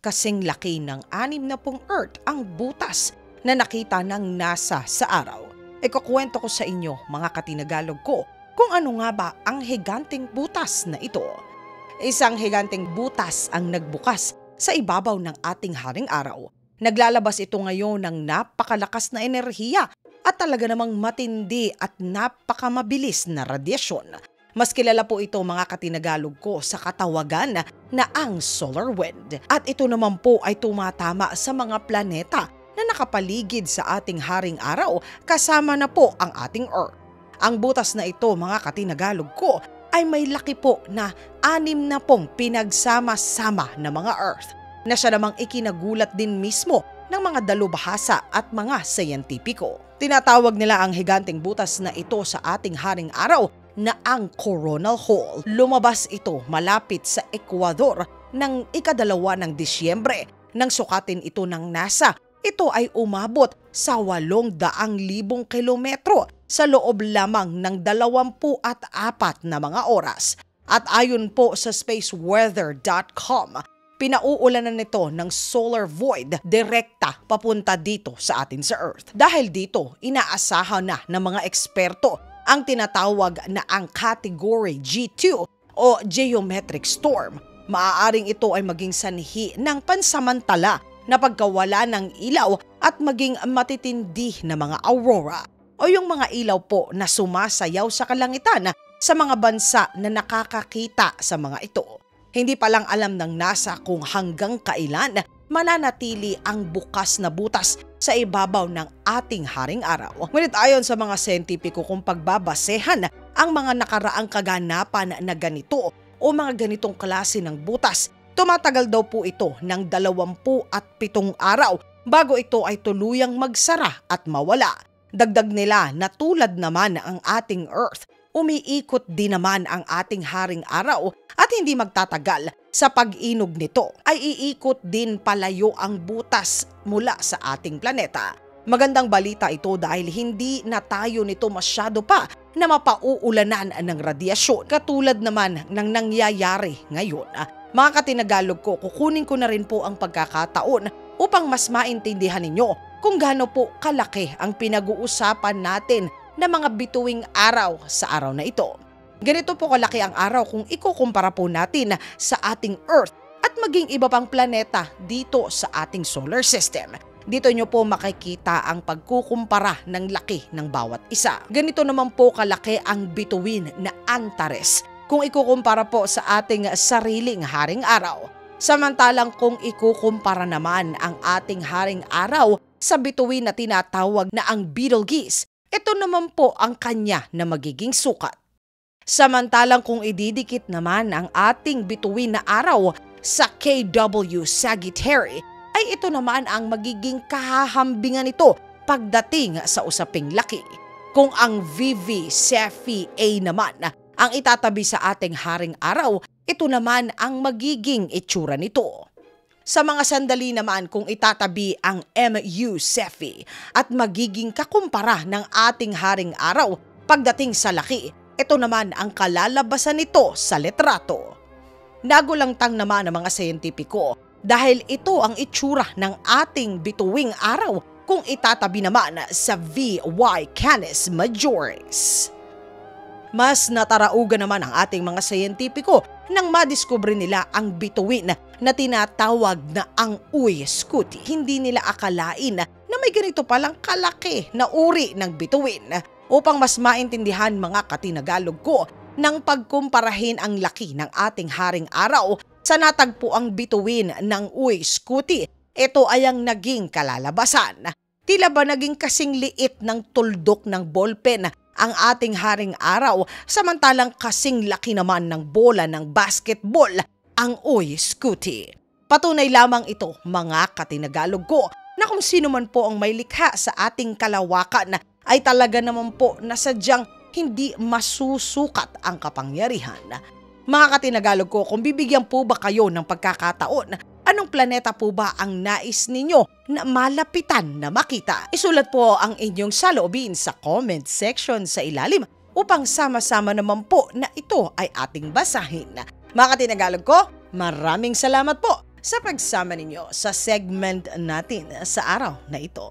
kasing laki ng 60 Earth ang butas na nakita ng NASA sa araw. Ikukwento ko sa inyo, mga katinagalog ko, kung ano nga ba ang higanteng butas na ito. Isang higanteng butas ang nagbukas sa ibabaw ng ating haring araw. Naglalabas ito ngayon ng napakalakas na enerhiya at talaga namang matindi at napakamabilis na radyasyon. Mas kilala po ito, mga katinagalog ko, sa katawagan na ang solar wind. At ito naman po ay tumatama sa mga planeta na nakapaligid sa ating haring araw, kasama na po ang ating Earth. Ang butas na ito, mga katinagalog ko, ay may laki po na 60 pinagsama-sama na mga Earth, na siya namang ikinagulat din mismo ng mga dalubhasa at mga siyentipiko. Tinatawag nila ang higanteng butas na ito sa ating haring araw na ang coronal hole. Lumabas ito malapit sa Ecuador ng 2 ng Disyembre. Nang sukatin ito ng NASA, ito ay umabot sa 800,000 kilometro sa loob lamang ng 24 na mga oras. At ayon po sa spaceweather.com, pinauulanan nito ng solar void direkta papunta dito sa atin sa Earth. Dahil dito, inaasahan na ng mga eksperto ang tinatawag na ang Category G2 o Geometric Storm. Maaaring ito ay maging sanhi ng pansamantala na pagkawala ng ilaw at maging matitindi na mga aurora o yung mga ilaw po na sumasayaw sa kalangitan sa mga bansa na nakakakita sa mga ito. Hindi pa lang alam ng NASA kung hanggang kailan mananatili ang bukas na butas sa ibabaw ng ating haring araw. Ngunit ayon sa mga siyentipiko, kung pagbabasehan ang mga nakaraang kaganapan na ganito o mga ganitong klase ng butas, tumatagal daw po ito ng 27 araw bago ito ay tuluyang magsara at mawala. Dagdag nila na tulad naman ang ating Earth, umiikot din naman ang ating haring araw at hindi magtatagal sa pag-inog nito ay iikot din palayo ang butas mula sa ating planeta. Magandang balita ito dahil hindi na tayo nito masyado pa na mapauulanan ng radyasyon katulad naman ng nangyayari ngayon. Mga katinagalog ko, kukunin ko na rin po ang pagkakataon upang mas maintindihan ninyo kung gaano po kalaki ang pinag-uusapan natin na mga bituing araw sa araw na ito. Ganito po kalaki ang araw kung ikukumpara po natin sa ating Earth at maging iba pang planeta dito sa ating solar system. Dito nyo po makikita ang pagkukumpara ng laki ng bawat isa. Ganito naman po kalaki ang bituin na Antares kung ikukumpara po sa ating sariling haring araw. Samantalang kung ikukumpara naman ang ating haring araw sa bituin na tinatawag na ang Betelgeuse, ito naman po ang kanya na magiging sukat. Samantalang kung ididikit naman ang ating bituin na araw sa KW Sagittarius, ay ito naman ang magiging kahahambingan nito pagdating sa usaping laki. Kung ang VV Cephei A naman ang itatabi sa ating haring araw, ito naman ang magiging itsura nito. Sa mga sandali naman kung itatabi ang MU Cephei at magiging kakumpara ng ating haring araw pagdating sa laki, ito naman ang kalalabasan nito sa litrato. Nagulangtang naman ang mga siyentipiko dahil ito ang itsura ng ating bituing araw kung itatabi naman sa VY Canis Majoris. Mas nataraugan naman ang ating mga siyentipiko nang madiskubre nila ang bituin na tinatawag na ang Uy Scuti. Hindi nila akalain na may ganito palang kalaki na uri ng bituin. Upang mas maintindihan, mga katinagalog ko, nang pagkumparahin ang laki ng ating haring araw sa natagpuang bituin ng Uy Scuti, ito ay ang naging kalalabasan. Tila ba naging kasing liit ng tuldok ng ballpen ang ating haring araw, samantalang kasing laki naman ng bola ng basketball ang Uy Scuti. Patunay lamang ito, mga katinagalog ko, na kung sino man po ang may likha sa ating kalawakan ay talaga naman po na sadyang hindi masusukat ang kapangyarihan. Mga katinagalog ko, kung bibigyan po ba kayo ng pagkakataon, anong planeta po ba ang nais ninyo na malapitan na makita? Isulat po ang inyong saloobin sa comment section sa ilalim upang sama-sama naman po na ito ay ating basahin. Mga katinagalog ko, maraming salamat po sa pagsama ninyo sa segment natin sa araw na ito.